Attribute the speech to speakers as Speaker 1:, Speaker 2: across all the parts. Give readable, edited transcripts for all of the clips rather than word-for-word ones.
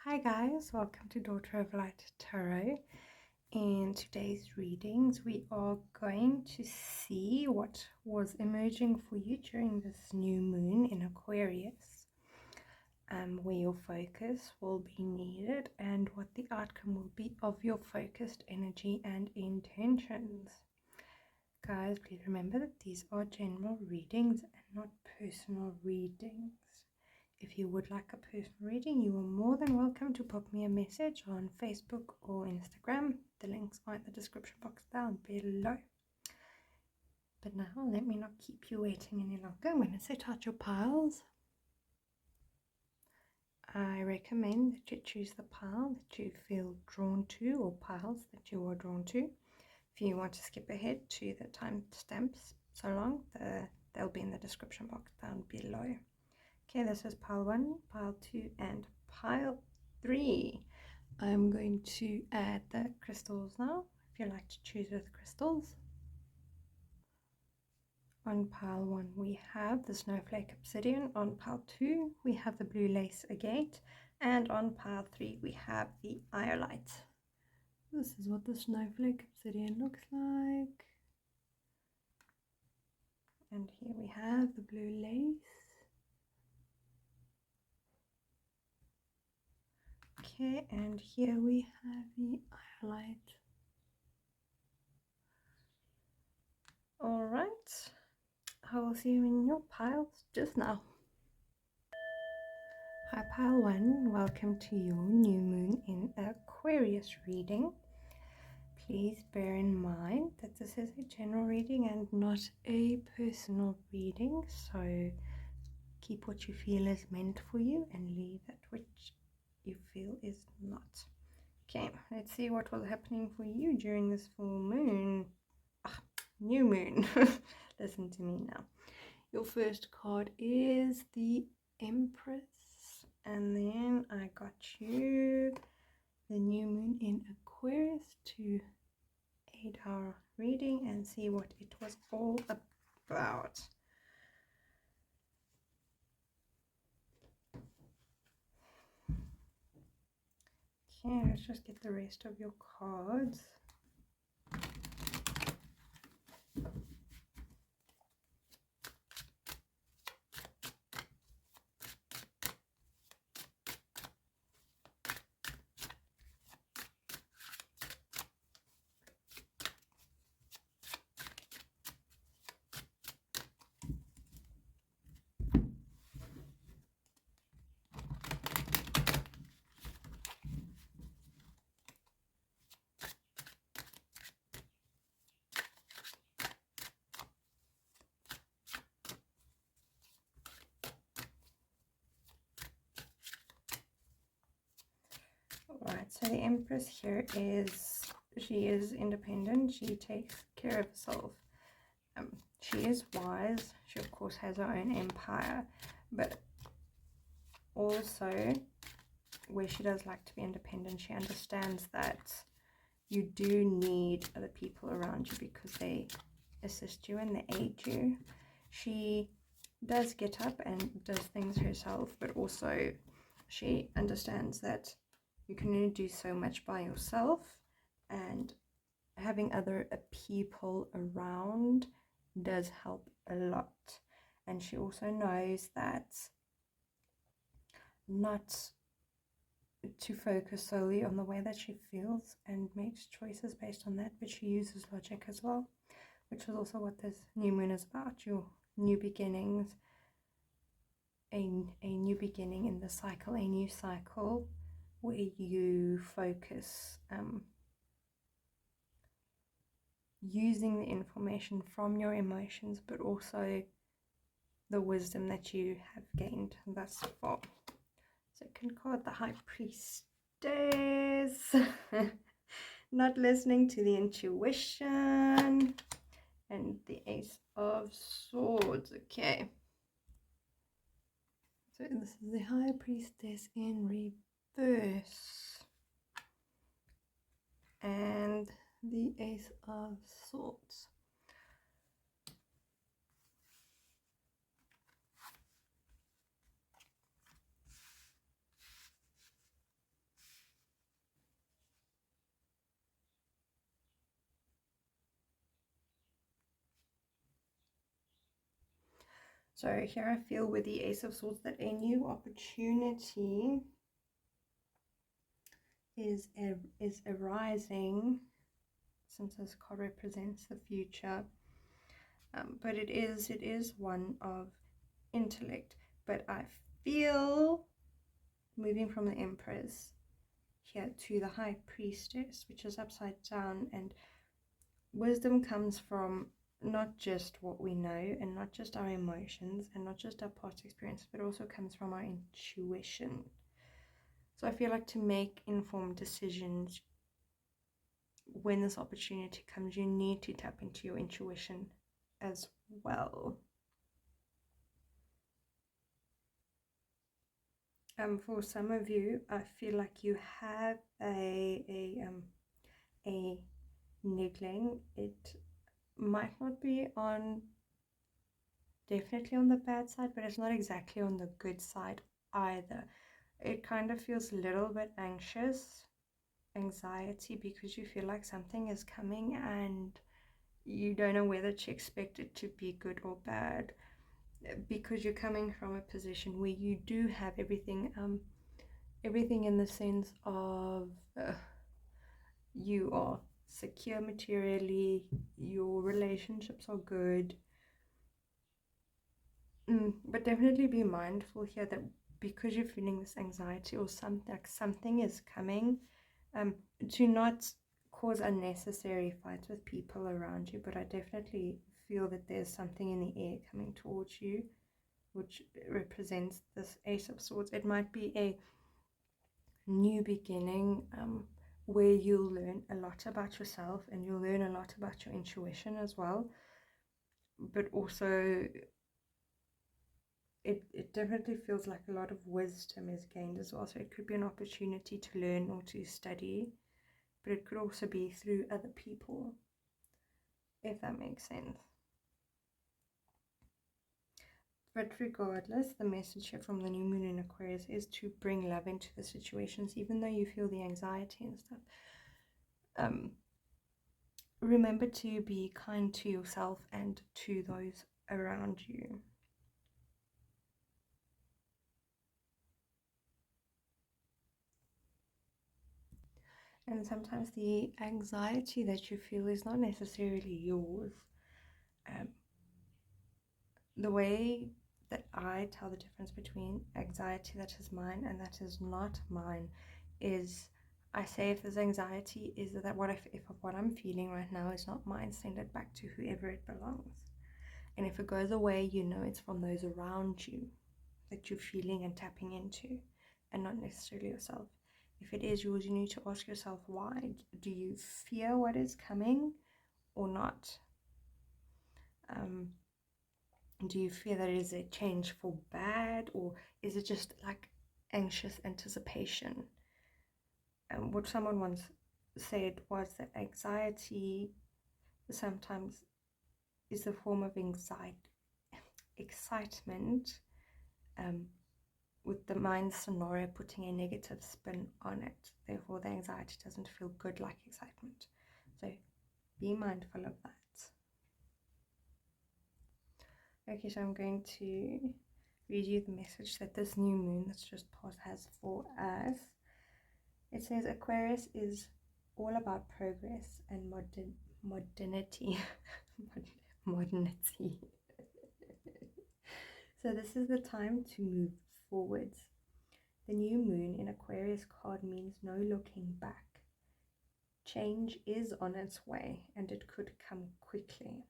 Speaker 1: Hi guys, welcome to Daughter of Light Tarot. In today's readings, we are going to see what was emerging for you during this new moon in Aquarius, where your focus will be needed and what the outcome will be of your focused energy and intentions. Guys, please remember that these are general readings and not personal readings. If you would like a personal reading, you are more than welcome to pop me a message on Facebook or Instagram. The links are in the description box down below. But now, let me not keep you waiting any longer. I'm going to set out your piles. I recommend that you choose the pile that you feel drawn to, or piles that you are drawn to. If you want to skip ahead to the timestamps so long, they'll be in the description box down below. Okay, this is pile 1, pile 2, and pile 3. I'm going to add the crystals now, if you like to choose with crystals. On pile 1 we have the Snowflake Obsidian, on pile 2 we have the blue lace agate, and on pile 3 we have the Iolite. This is what the Snowflake Obsidian looks like. And here we have the blue lace. Okay, and here we have the Iolite. Alright, I will see you in your piles just now. Hi pile 1, welcome to your new moon in Aquarius reading. Please bear in mind that this is a general reading and not a personal reading, so keep what you feel is meant for you and leave that which you feel is not. Okay, let's see what was happening for you during this full moon. New moon. Listen to me now. Your first card is the Empress, and then I got you the new moon in Aquarius to aid our reading and see what it was all about. Okay, let's just get the rest of your cards. Alright, so the Empress here she is independent, she takes care of herself. She is wise, she of course has her own empire, but also where she does like to be independent, she understands that you do need other people around you because they assist you and they aid you. She does get up and does things herself, but also she understands that you can only do so much by yourself, and having other people around does help a lot. And she also knows that not to focus solely on the way that she feels and makes choices based on that, but she uses logic as well, which is also what this new moon is about. Your new beginnings, a new beginning in the cycle, a new cycle where you focus using the information from your emotions, but also the wisdom that you have gained thus far. Second card, the High Priestess. Not listening to the intuition. And the Ace of Swords. Okay. So this is the High Priestess in reverse. And the Ace of Swords. So here I feel with the Ace of Swords that a new opportunity is arising, since this card represents the future. But it is one of intellect. But I feel moving from the Empress here to the High Priestess, which is upside down, and wisdom comes from not just what we know and not just our emotions and not just our past experience, but also comes from our intuition. So I feel like to make informed decisions, when this opportunity comes, you need to tap into your intuition as well. For some of you, I feel like you have a niggling. It might not be definitely on the bad side, but it's not exactly on the good side either. It kind of feels a little bit anxiety, because you feel like something is coming and you don't know whether to expect it to be good or bad, because you're coming from a position where you do have everything in the sense of you are secure materially, your relationships are good, but definitely be mindful here that because you're feeling this anxiety or something is coming, to not cause unnecessary fights with people around you. But I definitely feel that there's something in the air coming towards you, which represents this Ace of Swords. It might be a new beginning, where you'll learn a lot about yourself and you'll learn a lot about your intuition as well. But also it definitely feels like a lot of wisdom is gained as well. So it could be an opportunity to learn or to study, but it could also be through other people, if that makes sense. But regardless, the message here from the new moon in Aquarius is to bring love into the situations, even though you feel the anxiety and stuff. Remember to be kind to yourself and to those around you. And sometimes the anxiety that you feel is not necessarily yours. The way that I tell the difference between anxiety that is mine and that is not mine is, I say, if there's anxiety, is that if what I'm feeling right now is not mine, send it back to whoever it belongs. And if it goes away, you know it's from those around you that you're feeling and tapping into, and not necessarily yourself. If it is yours, you need to ask yourself, why? Do you fear what is coming or not? Do you fear that it is a change for bad, or is it just like anxious anticipation? And what someone once said was that anxiety sometimes is a form of excitement, with the mind scenario putting a negative spin on it. Therefore, the anxiety doesn't feel good like excitement. So be mindful of that. Okay, so I'm going to read you the message that this new moon that's just passed has for us. It says Aquarius is all about progress and modernity. Modernity. So this is the time to move forwards. The new moon in Aquarius card means no looking back. Change is on its way and it could come quickly.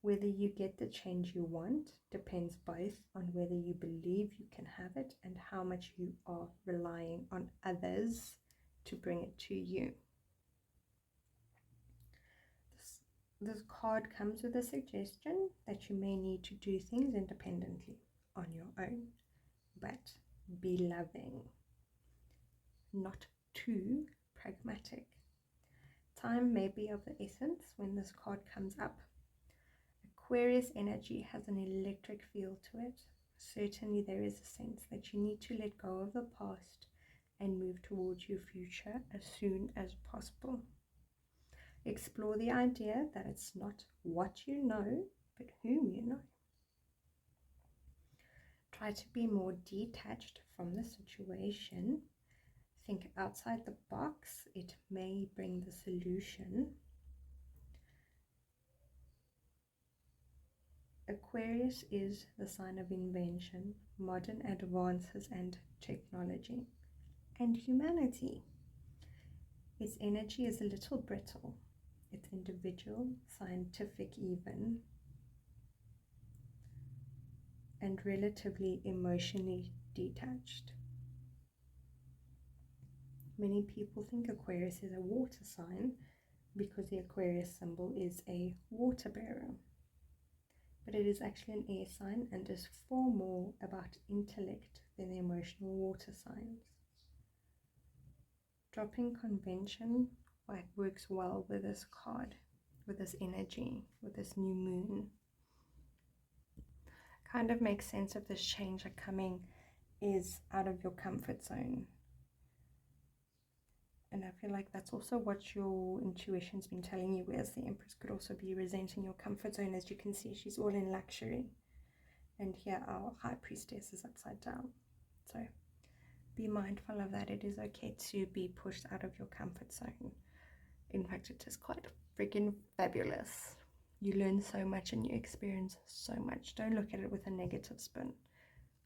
Speaker 1: Whether you get the change you want depends both on whether you believe you can have it and how much you are relying on others to bring it to you. This card comes with a suggestion that you may need to do things independently on your own, but be loving, not too pragmatic. Time may be of the essence when this card comes up. Aquarius energy has an electric feel to it. Certainly there is a sense that you need to let go of the past and move towards your future as soon as possible. Explore the idea that it's not what you know, but whom you know. try to be more detached from the situation. Think outside the box. It may bring the solution. Aquarius is the sign of invention, modern advances and technology, and humanity. Its energy is a little brittle. It's individual, scientific even, and relatively emotionally detached. Many people think Aquarius is a water sign because the Aquarius symbol is a water bearer. But it is actually an air sign and is far more about intellect than the emotional water signs. Dropping convention works well with this card, with this energy, with this new moon. Kind of makes sense if this change coming is out of your comfort zone. And I feel like that's also what your intuition's been telling you, whereas the Empress could also be resenting your comfort zone. As you can see, she's all in luxury. And here our High Priestess is upside down. So be mindful of that. It is okay to be pushed out of your comfort zone. In fact, it is quite freaking fabulous. You learn so much and you experience so much. Don't look at it with a negative spin.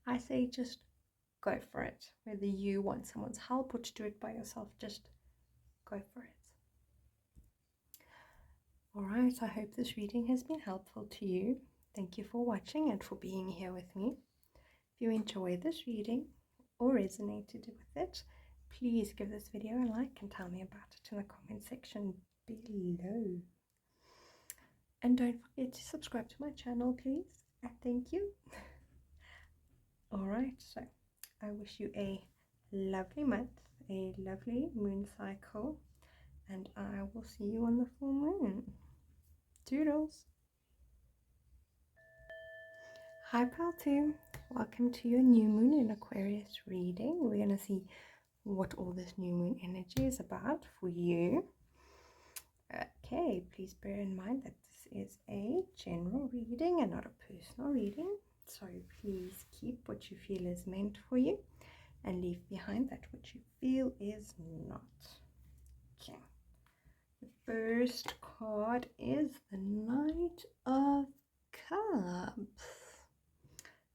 Speaker 1: I say just go for it. Whether you want someone's help or to do it by yourself, just go for it. Alright, I hope this reading has been helpful to you. Thank you for watching and for being here with me. If you enjoyed this reading or resonated with it, please give this video a like and tell me about it in the comment section below. And don't forget to subscribe to my channel, please. Thank you. Alright, so I wish you a lovely month, a lovely moon cycle, and I will see you on the full moon. Doodles! Hi Pal 2, welcome to your new moon in Aquarius reading. We're going to see what all this new moon energy is about for you. Okay, please bear in mind that this is a general reading and not a personal reading. So please keep what you feel is meant for you and leave behind that which you feel is not. Okay. The first card is the Knight of Cups.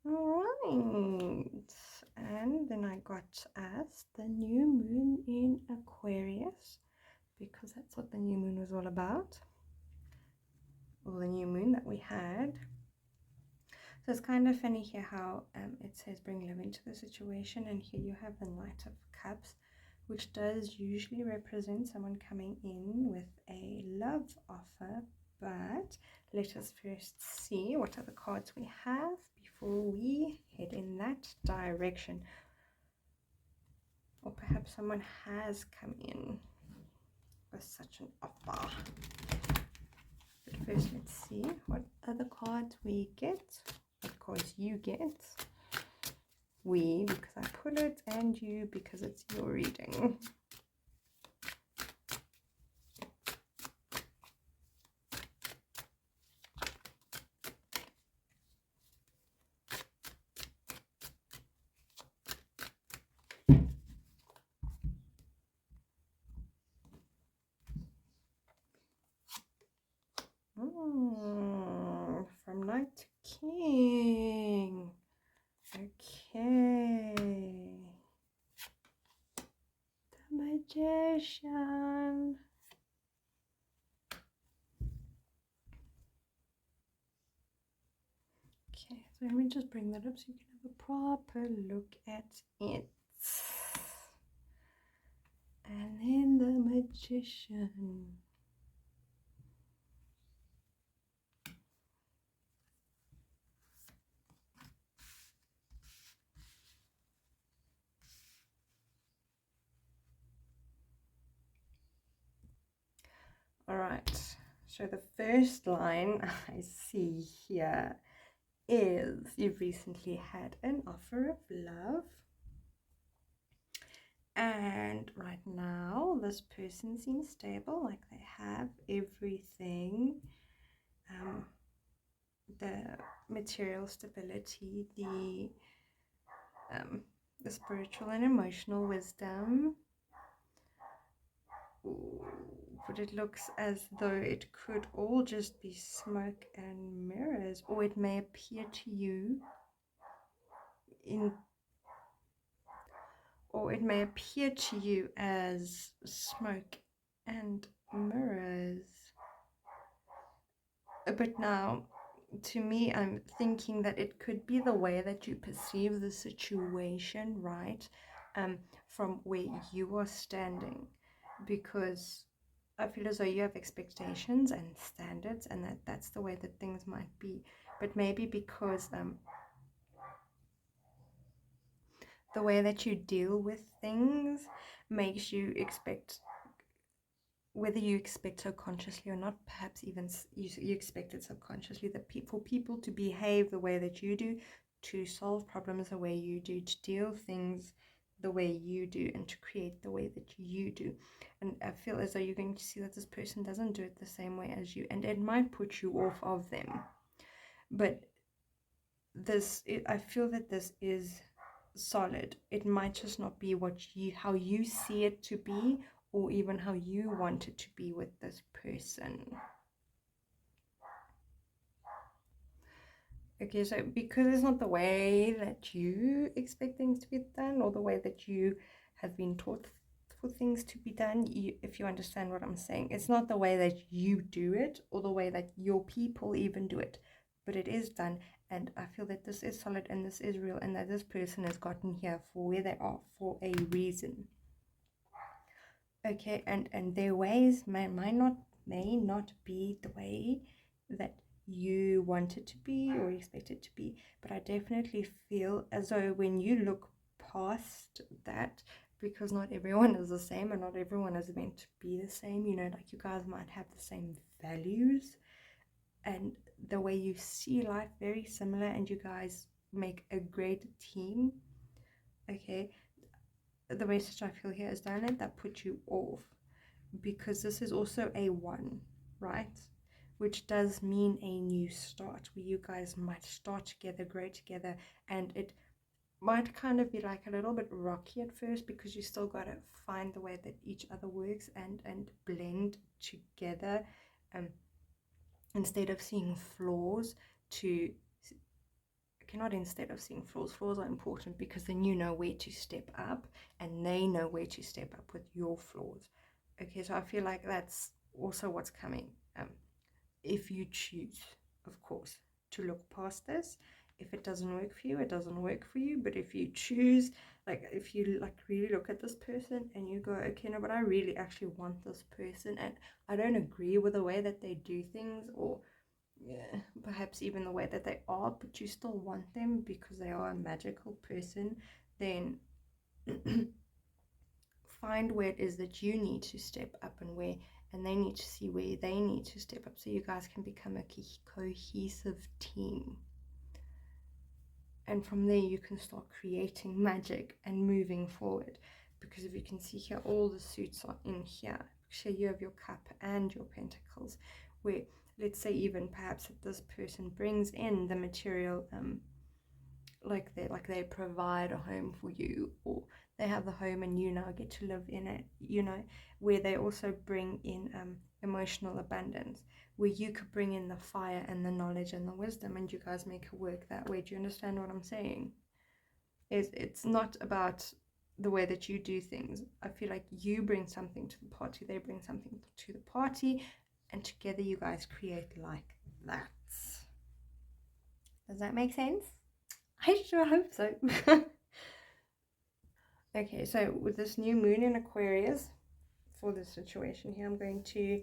Speaker 1: Alright. And then I got as the new moon in Aquarius, because that's what the new moon was all about. Or the new moon that we had. So it's kind of funny here how it says bring love into the situation, and here you have the Knight of Cups, which does usually represent someone coming in with a love offer. But let us first see what other cards we have before we head in that direction. Or perhaps someone has come in with such an offer. But first let's see what other cards we get. Of course you get. We because I put it, and you because it's your reading. From Knight to King. Okay. The Magician. Okay, so let me just bring that up so you can have a proper look at it. And then the Magician. Alright, so the first line I see here is you've recently had an offer of love, and right now this person seems stable, like they have everything, the material stability, the the spiritual and emotional wisdom. Ooh, but it looks as though it could all just be smoke and mirrors, or it may appear to you in or it may appear to you as smoke and mirrors. But now, to me, I'm thinking that it could be the way that you perceive the situation, right? From where you are standing, because I feel as though you have expectations and standards, and that's the way that things might be. But maybe because the way that you deal with things makes you expect, whether you expect subconsciously or not, perhaps even you expect it subconsciously, that for people to behave the way that you do, to solve problems the way you do, to deal things the way you do, and to create the way that you do. And I feel as though you're going to see that this person doesn't do it the same way as you, and it might put you off of them. But I feel that this is solid. It might just not be how you see it to be, or even how you want it to be with this person. Okay, so because it's not the way that you expect things to be done, or the way that you have been taught for things to be done, if you understand what I'm saying, it's not the way that you do it, or the way that your people even do it, but it is done. And I feel that this is solid, and this is real, and that this person has gotten here for where they are for a reason. Okay, and their ways may not be the way that you want it to be or expect it to be, but I definitely feel as though when you look past that, because not everyone is the same and not everyone is meant to be the same, like you guys might have the same values and the way you see life very similar, and you guys make a great team. Okay, the message I feel here is, don't let that put you off, because this is also a one, right? Which does mean a new start, where you guys might start together, grow together, and it might kind of be like a little bit rocky at first, because you still got to find the way that each other works and blend together, instead of seeing flaws to cannot instead of seeing flaws are important, because then you know where to step up and they know where to step up with your flaws. Okay, so I feel like that's also what's coming, if you choose, of course, to look past this. If it doesn't work for you, it doesn't work for you. But if you choose, like if you really look at this person and you go, okay, no, but I really actually want this person, and I don't agree with the way that they do things, or perhaps even the way that they are, but you still want them because they are a magical person, then find where it is that you need to step up, and they need to see where they need to step up, so you guys can become a cohesive team. And from there you can start creating magic and moving forward. Because if you can see here, all the suits are in here. So you have your cup and your pentacles, where let's say even perhaps that this person brings in the material, like they provide a home for you, or they have the home and you now get to live in it, where they also bring in emotional abundance, where you could bring in the fire and the knowledge and the wisdom, and you guys make it work that way. Do you understand what I'm saying? It's not about the way that you do things. I feel like you bring something to the party, they bring something to the party, and together you guys create like that. Does that make sense? I sure hope so. Okay, so with this new moon in Aquarius, for this situation here, I'm going to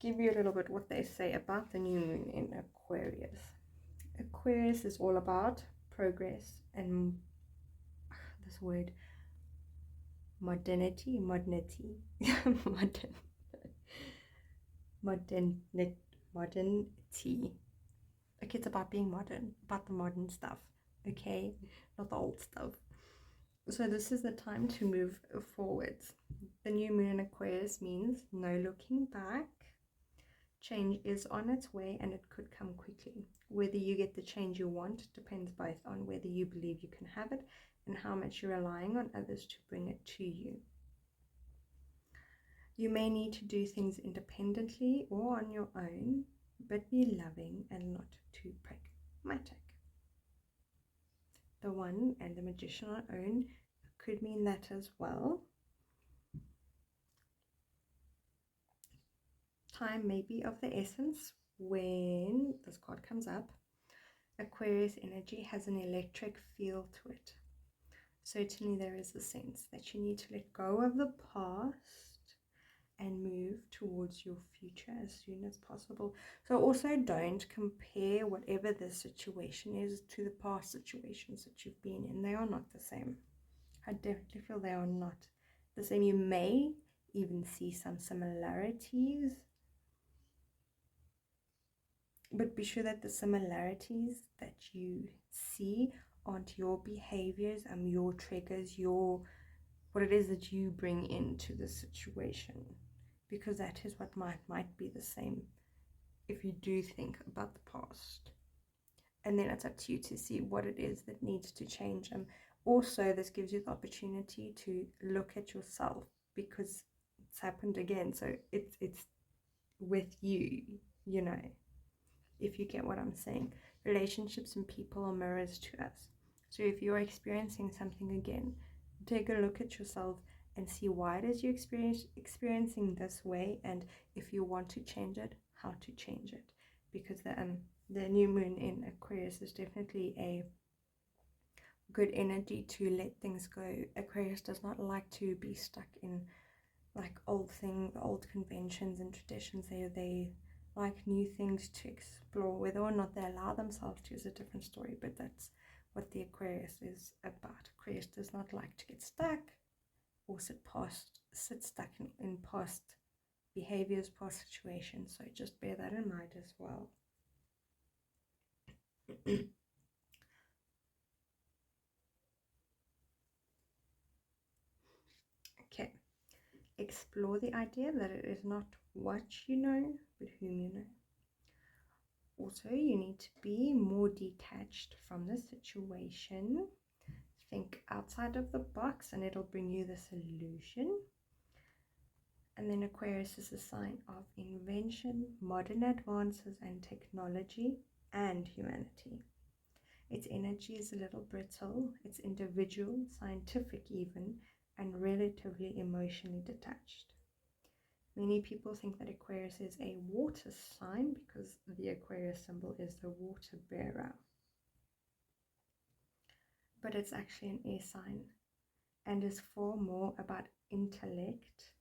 Speaker 1: give you a little bit what they say about the new moon in Aquarius. Aquarius is all about progress and this word modernity modern modernity. Okay, it's about being modern, about the modern stuff, okay, not the old stuff. So this is the time to move forwards. The new moon in Aquarius means no looking back, Change is on its way and it could come quickly. Whether you get the change you want depends both on whether you believe you can have it and how much you're relying on others to bring it to you. You may need to do things independently or on your own, but be loving and not too pragmatic. The One and the Magician on own could mean that as well. Time may be of the essence when this card comes up. Aquarius energy has an electric feel to it. Certainly there is a sense that you need to let go of the past and move towards your future as soon as possible. So also don't compare whatever the situation is to the past situations that you've been in. They are not the same. I definitely feel they are not the same. You may even see some similarities, but be sure that the similarities that you see aren't your behaviors, your triggers, what it is that you bring into the situation, because that is what might be the same if you do think about the past. And then it's up to you to see what it is that needs to change. Also, this gives you the opportunity to look at yourself, because it's happened again. So it's with you, you know, if you get what I'm saying. Relationships and people are mirrors to us. So if you're experiencing something again, take a look at yourself and see why it is you're experiencing this way, and if you want to change it, how to change it. Because the new moon in Aquarius is definitely a good energy to let things go. Aquarius does not like to be stuck in like old conventions and traditions. They like new things to explore. Whether or not they allow themselves to is a different story, but that's what the Aquarius is about. Aquarius does not like to get stuck or sit stuck in past behaviors, past situations. So just bear that in mind as well. Okay, explore the idea that it is not what you know, but whom you know. Also, you need to be more detached from the situation. Think outside of the box and it'll bring you the solution. And then Aquarius is a sign of invention, modern advances and technology, and humanity. Its energy is a little brittle, it's individual, scientific even, and relatively emotionally detached. Many people think that Aquarius is a water sign because the Aquarius symbol is the water bearer. But it's actually an air sign and is far more about intellect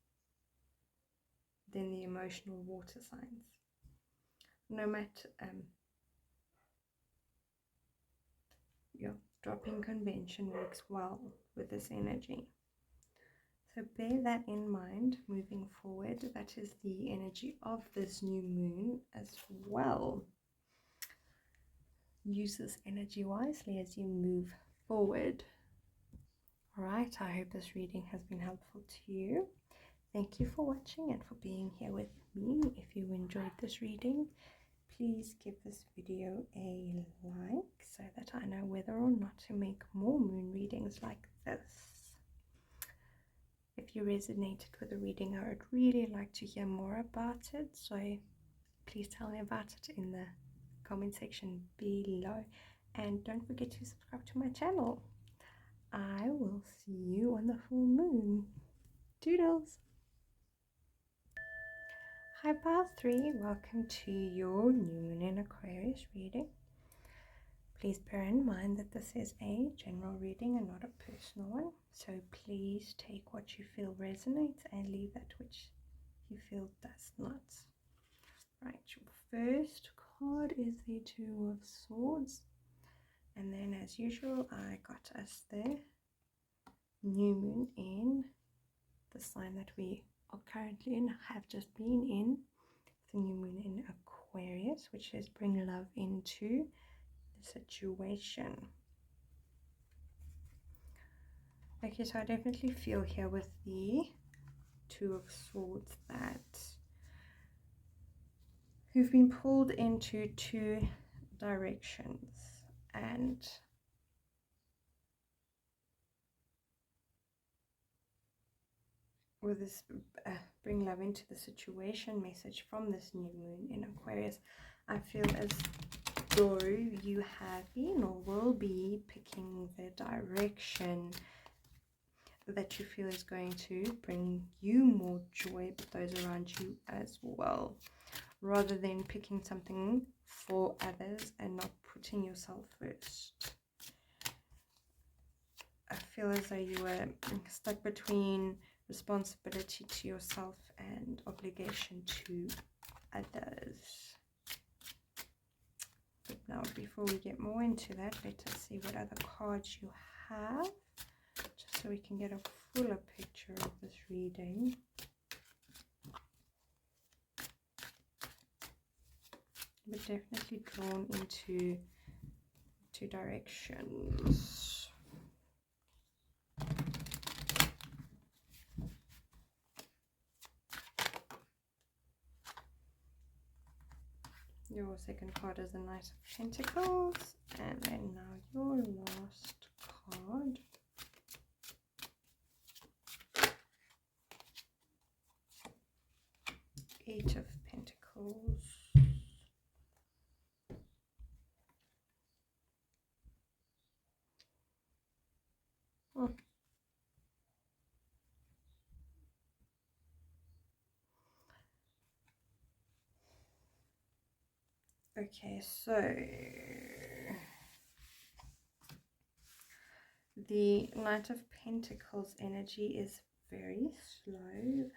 Speaker 1: than the emotional water signs. No matter, dropping convention works well with this energy. So bear that in mind moving forward. That is the energy of this new moon as well. Use this energy wisely as you move forward. Alright, I hope this reading has been helpful to you. Thank you for watching and for being here with me. If you enjoyed this reading, please give this video a like so that I know whether or not to make more moon readings like this. If you resonated with the reading, I would really like to hear more about it, so please tell me about it in the comment section below, and don't forget to subscribe to my channel. I will see you on the full moon. Doodles! Hi Path 3, welcome to your new moon in Aquarius reading. Please bear in mind that this is a general reading and not a personal one, so please take what you feel resonates and leave that which you feel does not. Right, your first card is the Two of Swords, and then as usual I got us the new moon in the sign that we are currently in, have just been in, the new moon in Aquarius, which is bring love into the situation. Okay, so I definitely feel here with the Two of Swords that You've been pulled into two directions, and with this bring love into the situation message from this new moon in Aquarius, I feel as though you have been or will be picking the direction that you feel is going to bring you more joy, but those around you as well, rather than picking something for others and not putting yourself first. I feel as though you were stuck between responsibility to yourself and obligation to others. But now, before we get more into that, let us see what other cards you have, just so we can get a fuller picture of this reading. But definitely drawn into two directions. Your second card is the Knight of Pentacles, and then now your last card. Eight of Pentacles. Okay, so the Knight of Pentacles energy is very slow.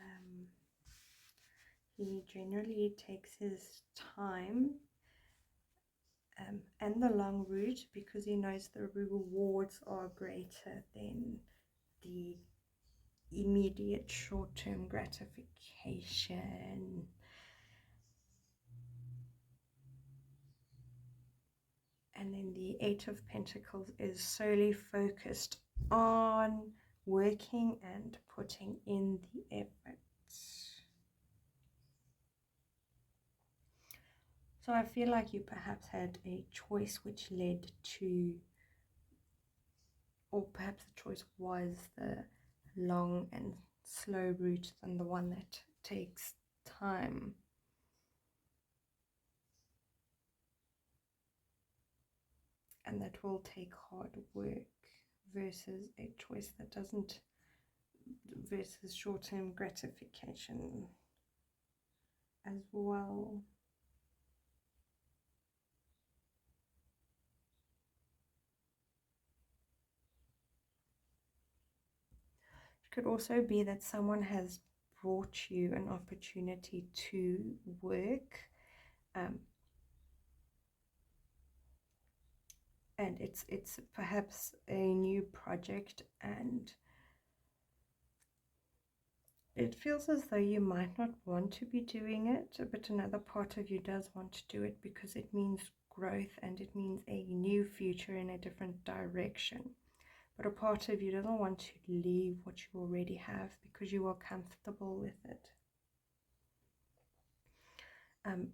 Speaker 1: He generally takes his time and the long route, because he knows the rewards are greater than the immediate short-term gratification. And then the Eight of Pentacles is solely focused on working and putting in the efforts. So I feel like you perhaps had a choice which led to, or perhaps the choice was the long and slow route than the one that takes time. And that will take hard work, versus a choice that doesn't, versus short-term gratification as well. It could also be that someone has brought you an opportunity to work, and it's perhaps a new project, and it feels as though you might not want to be doing it, but another part of you does want to do it because it means growth and it means a new future in a different direction. But a part of you doesn't want to leave what you already have because you are comfortable with it.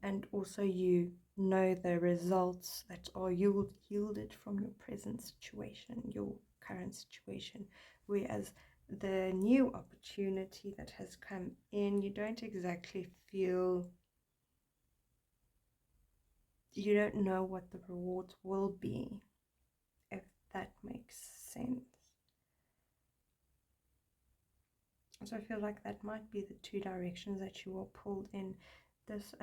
Speaker 1: And also you know the results that are yielded from your present situation, your current situation, whereas the new opportunity that has come in, you don't exactly feel, you don't know what the rewards will be, if that makes sense. So I feel like that might be the two directions that you are pulled in. This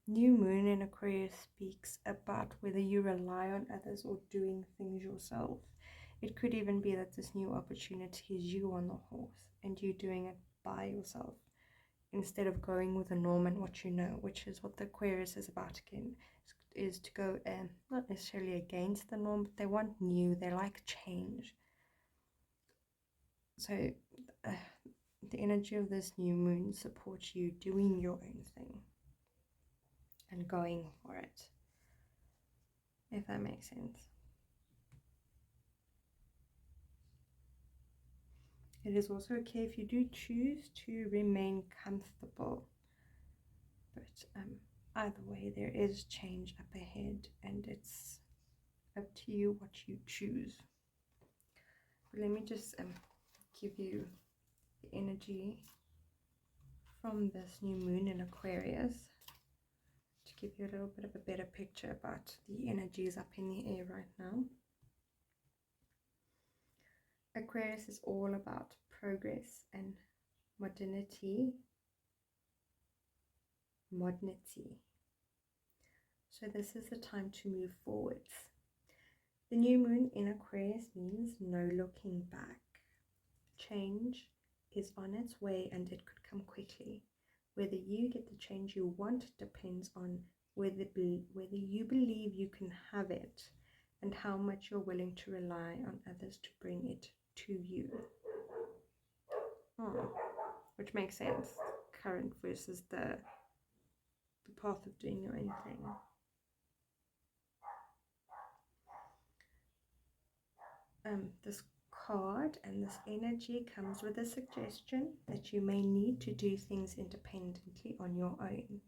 Speaker 1: new moon in Aquarius speaks about whether you rely on others or doing things yourself. It could even be that this new opportunity is you on the horse and you doing it by yourself instead of going with the norm and what you know, which is what the Aquarius is about again, is to go not necessarily against the norm, but they want new, they like change. So the energy of this new moon supports you doing your own thing and going for it, if that makes sense. It is also okay if you do choose to remain comfortable, but either way, there is change up ahead, and it's up to you what you choose. But let me just give you the energy from this new moon in Aquarius to give you a little bit of a better picture about the energies up in the air right now. Aquarius is all about progress and modernity. So this is the time to move forwards. The new moon in Aquarius means no looking back. Change is on its way and it could come quickly. Whether you get the change you want depends on whether you believe you can have it and how much you're willing to rely on others to bring it to you. Which makes sense. Current versus the path of doing your own thing. This card and this energy comes with a suggestion that you may need to do things independently on your own,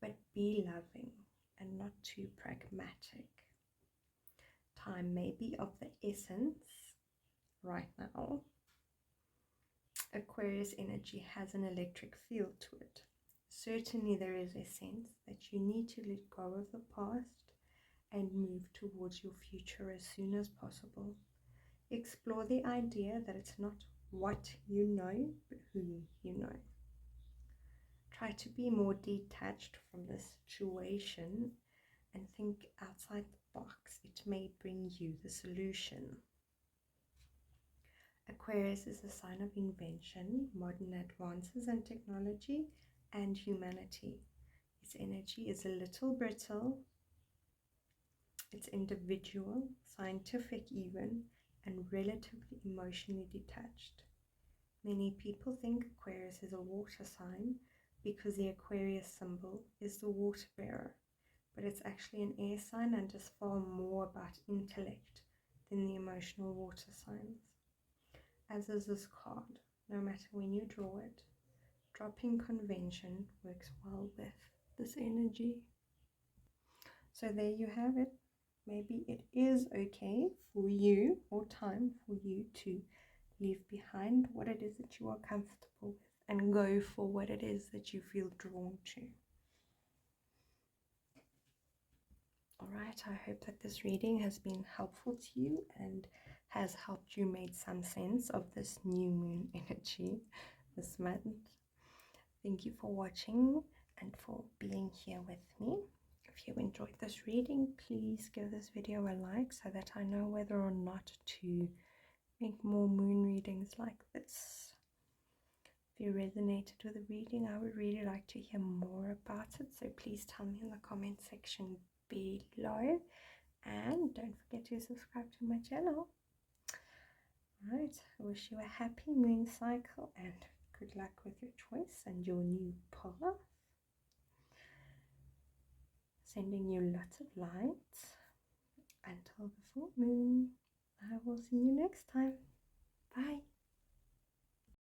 Speaker 1: but be loving and not too pragmatic. Time may be of the essence right now. Aquarius energy has an electric feel to it. Certainly there is a sense that you need to let go of the past and move towards your future as soon as possible. Explore the idea that it's not what you know, but who you know. Try to be more detached from the situation and think outside the box. It may bring you the solution. Aquarius is a sign of invention, modern advances in technology, and humanity. Its energy is a little brittle. It's individual, scientific even, and relatively emotionally detached. Many people think Aquarius is a water sign because the Aquarius symbol is the water bearer, but it's actually an air sign and is far more about intellect than the emotional water signs. As is this card, no matter when you draw it, dropping convention works well with this energy. So there you have it. Maybe it is okay for you, or time for you, to leave behind what it is that you are comfortable with and go for what it is that you feel drawn to. Alright, I hope that this reading has been helpful to you and has helped you make some sense of this new moon energy this month. Thank you for watching and for being here with me. If you enjoyed this reading, please give this video a like so that I know whether or not to make more moon readings like this. If you resonated with the reading, I would really like to hear more about it, so please tell me in the comment section below, and don't forget to subscribe to my channel. Alright, I wish you a happy moon cycle and good luck with your choice and your new path. Sending you lots of light until the full moon. I will see you next time. Bye.